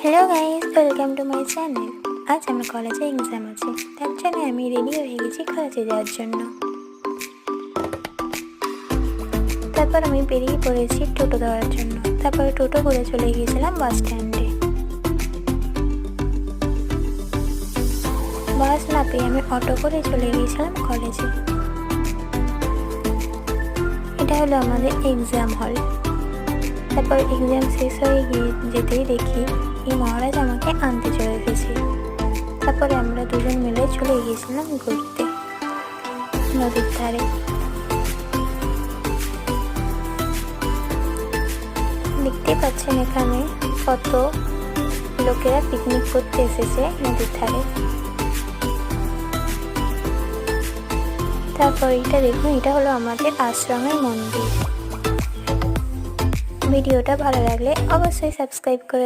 Hello guys, welcome to my channel. আজ আমার কলেজে এক্সাম আছে, তার জন্য আমি রেডি হয়ে গেছি কলেজে যাওয়ার জন্য। তারপর আমি বেরিয়ে পড়েছি টোটো ধরার জন্য। তারপরে টোটো করে চলে গিয়েছিলাম বাস স্ট্যান্ডে। বাস না পেয়ে আমি অটো করে চলে গিয়েছিলাম কলেজে। এটা হলো আমাদের এক্সাম হল। তারপর এক্সাম শেষ হয়ে যেতেই দেখি এই মহারাজ আমাকে আনতে চলে এসেছে। তারপরে আমরা দুজন মিলে চলে গিয়েছিলাম ঘুরতে নদীর ধারে। দেখতে পাচ্ছেন এখানে কত লোকেরা পিকনিক করতে এসেছে নদীর ধারে। তারপর এটা দেখুন, এটা হলো আমাদের আশ্রমের মন্দির। ভিডিওটা ভালো লাগলে অবশ্যই সাবস্ক্রাইব করে